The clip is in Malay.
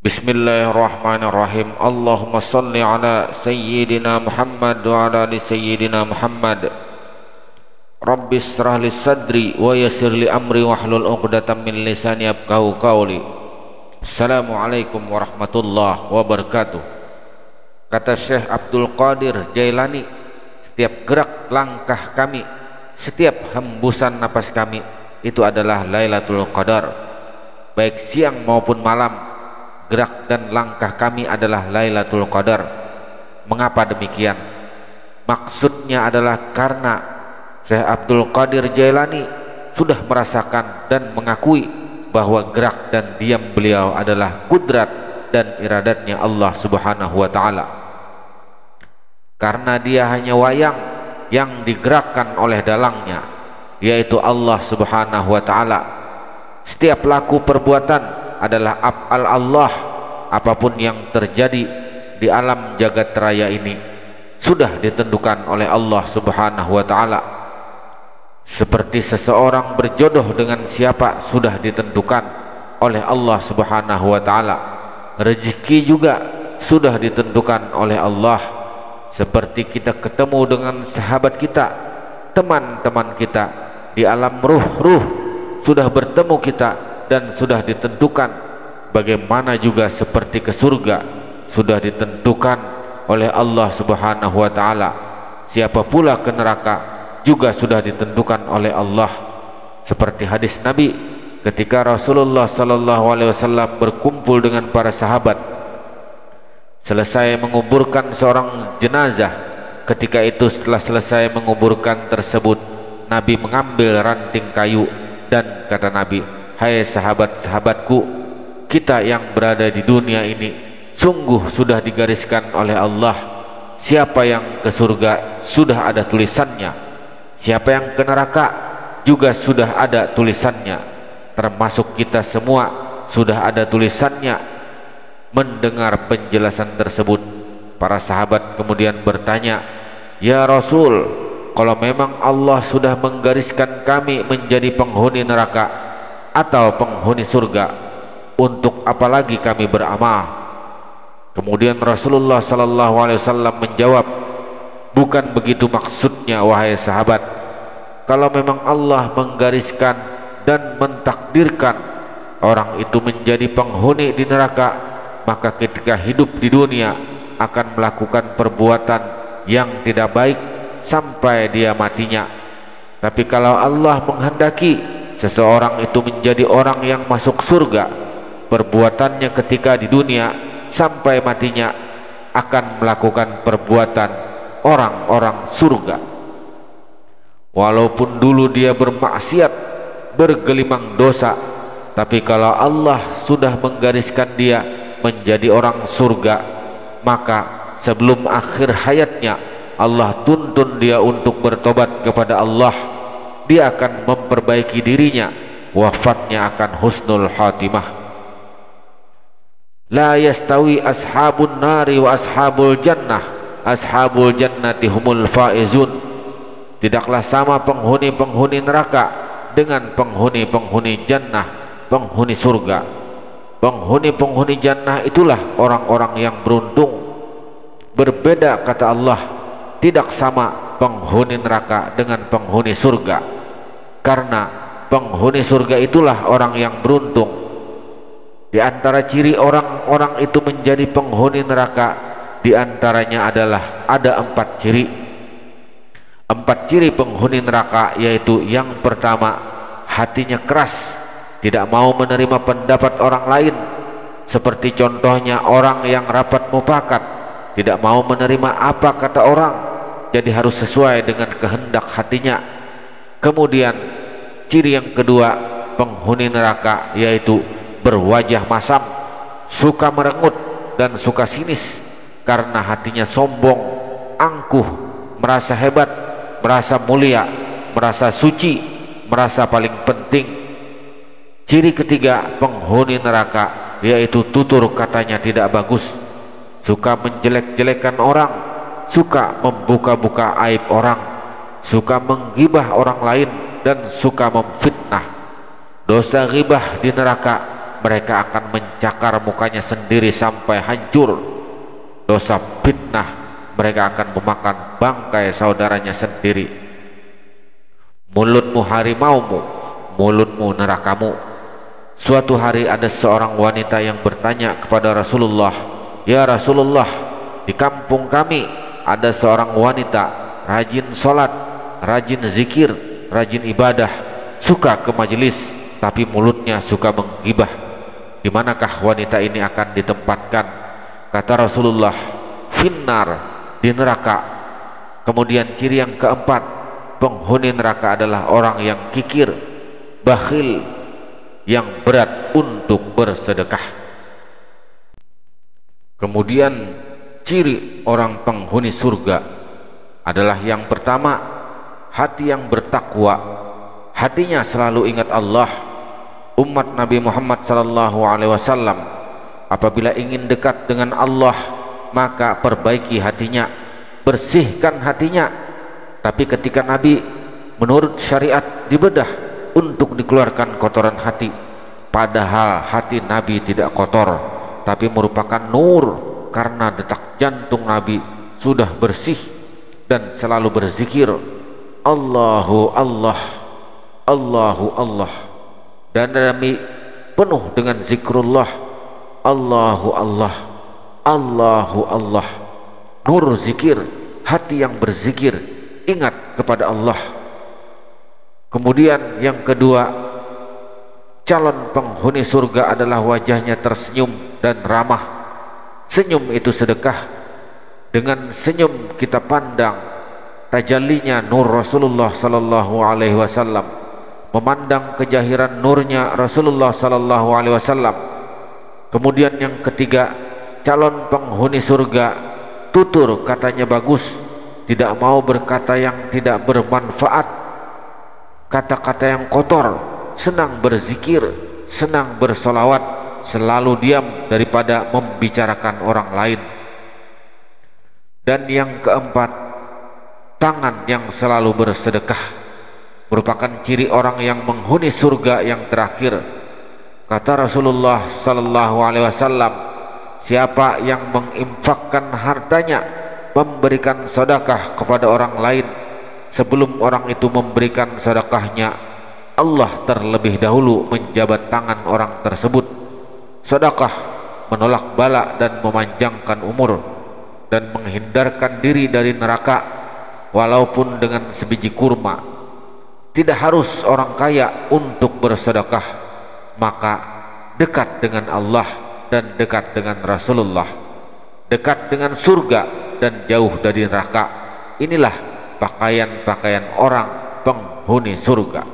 Bismillahirrahmanirrahim. Allahumma salli ala Sayyidina Muhammad wa ala ali Sayyidina Muhammad. Rabbi israh li sadri wa yassir li amri wahlul 'uqdatam min lisani yafqahu qawli. Assalamualaikum warahmatullahi wabarakatuh. Kata Syekh Abdul Qadir Jailani, setiap gerak langkah kami, setiap hembusan napas kami itu adalah Lailatul Qadar. Baik siang maupun malam, gerak dan langkah kami adalah Lailatul Qadar. Mengapa demikian? Maksudnya adalah karena Syekh Abdul Qadir Jailani sudah merasakan dan mengakui bahwa gerak dan diam beliau adalah kudrat dan iradatnya Allah Subhanahu wa ta'ala. Karena dia hanya wayang yang digerakkan oleh dalangnya, yaitu Allah Subhanahu wa ta'ala. Setiap laku perbuatan adalah af'al Allah. Apapun yang terjadi di alam jagat raya ini sudah ditentukan oleh Allah Subhanahu wa ta'ala. Seperti seseorang berjodoh dengan siapa sudah ditentukan oleh Allah Subhanahu wa ta'ala. Rezeki juga sudah ditentukan oleh Allah. Seperti kita ketemu dengan sahabat kita, teman-teman kita di alam ruh sudah bertemu kita dan sudah ditentukan. Bagaimana juga seperti ke surga sudah ditentukan oleh Allah Subhanahu wa ta'ala. Siapa pula ke neraka juga sudah ditentukan oleh Allah. Seperti hadis Nabi ketika Rasulullah sallallahu alaihi wasallam berkumpul dengan para sahabat selesai menguburkan seorang jenazah. Ketika itu setelah selesai menguburkan tersebut, Nabi mengambil ranting kayu dan kata Nabi, "Hai sahabat-sahabatku, kita yang berada di dunia ini sungguh sudah digariskan oleh Allah. Siapa yang ke surga sudah ada tulisannya, siapa yang ke neraka juga sudah ada tulisannya, termasuk kita semua sudah ada tulisannya." Mendengar penjelasan tersebut, para sahabat kemudian bertanya, "Ya Rasul, kalau memang Allah sudah menggariskan kami menjadi penghuni neraka atau penghuni surga, untuk apa lagi kami beramal?" Kemudian Rasulullah sallallahu alaihi wasallam menjawab, "Bukan begitu maksudnya wahai sahabat. Kalau memang Allah menggariskan dan mentakdirkan orang itu menjadi penghuni di neraka, maka ketika hidup di dunia akan melakukan perbuatan yang tidak baik sampai dia matinya. Tapi kalau Allah menghendaki seseorang itu menjadi orang yang masuk surga, perbuatannya ketika di dunia sampai matinya akan melakukan perbuatan orang-orang surga. Walaupun dulu dia bermaksiat, bergelimang dosa, tapi kalau Allah sudah menggariskan dia menjadi orang surga, maka sebelum akhir hayatnya Allah tuntun dia untuk bertobat kepada Allah. Dia akan memperbaiki dirinya, wafatnya akan husnul khatimah. La yastawi ashabun nari wa ashabul jannah, ashabul jannati humul faizun. Tidaklah sama penghuni-penghuni neraka dengan penghuni-penghuni jannah, penghuni surga. Penghuni-penghuni jannah itulah orang-orang yang beruntung. Berbeda kata Allah, tidak sama penghuni neraka dengan penghuni surga. Karena penghuni surga itulah orang yang beruntung. Di antara ciri orang-orang itu menjadi penghuni neraka, di antaranya adalah ada 4 ciri. 4 ciri penghuni neraka, yaitu yang pertama, hatinya keras, tidak mau menerima pendapat orang lain. Seperti contohnya orang yang rapat mufakat, tidak mau menerima apa kata orang, jadi harus sesuai dengan kehendak hatinya. Kemudian ciri yang kedua penghuni neraka, yaitu berwajah masam, suka merengut dan suka sinis karena hatinya sombong, angkuh, merasa hebat, merasa mulia, merasa suci, merasa paling penting. Ciri ketiga penghuni neraka, yaitu tutur katanya tidak bagus, suka menjelek-jelekan orang, suka membuka-buka aib orang, suka menggibah orang lain, dan suka memfitnah. Dosa ghibah di neraka mereka akan mencakar mukanya sendiri sampai hancur. Dosa fitnah, mereka akan memakan bangkai saudaranya sendiri. Mulutmu harimaumu, mulutmu nerakamu. Suatu hari ada seorang wanita yang bertanya kepada Rasulullah, "Ya Rasulullah, di kampung kami ada seorang wanita rajin sholat, rajin zikir, rajin ibadah, suka ke majelis, tapi mulutnya suka menggibah. Di manakah wanita ini akan ditempatkan?" Kata Rasulullah, "Finnar," di neraka. Kemudian ciri yang keempat, penghuni neraka adalah orang yang kikir, bakhil, yang berat untuk bersedekah. Kemudian ciri orang penghuni surga adalah yang pertama, hati yang bertakwa, hatinya selalu ingat Allah. Umat Nabi Muhammad SAW apabila ingin dekat dengan Allah, maka perbaiki hatinya, bersihkan hatinya. Tapi ketika Nabi menurut syariat dibedah untuk dikeluarkan kotoran hati, padahal hati Nabi tidak kotor, tapi merupakan nur, karena detak jantung Nabi sudah bersih dan selalu berzikir Allahu Allah, Allahu Allah, dan Nabi penuh dengan zikrullah Allahu Allah, Allahu Allah. Nur zikir, hati yang berzikir, ingat kepada Allah. Kemudian yang kedua, calon penghuni surga adalah wajahnya tersenyum dan ramah. Senyum itu sedekah. Dengan senyum kita pandang tajallinya nur Rasulullah sallallahu alaihi wasallam, memandang kejahiran nurnya Rasulullah sallallahu alaihi wasallam. Kemudian yang ketiga, calon penghuni surga tutur katanya bagus, tidak mau berkata yang tidak bermanfaat, kata-kata yang kotor, senang berzikir, senang bersolawat, selalu diam daripada membicarakan orang lain. Dan yang keempat, tangan yang selalu bersedekah, merupakan ciri orang yang menghuni surga yang terakhir. Kata Rasulullah sallallahu alaihi wasallam, siapa yang menginfakkan hartanya, memberikan sedekah kepada orang lain, sebelum orang itu memberikan sedekahnya, Allah terlebih dahulu menjabat tangan orang tersebut. Sedekah menolak bala dan memanjangkan umur, dan menghindarkan diri dari neraka walaupun dengan sebiji kurma. Tidak harus orang kaya untuk bersedekah, maka dekat dengan Allah dan dekat dengan Rasulullah, dekat dengan surga dan jauh dari neraka. Inilah pakaian-pakaian orang penghuni surga.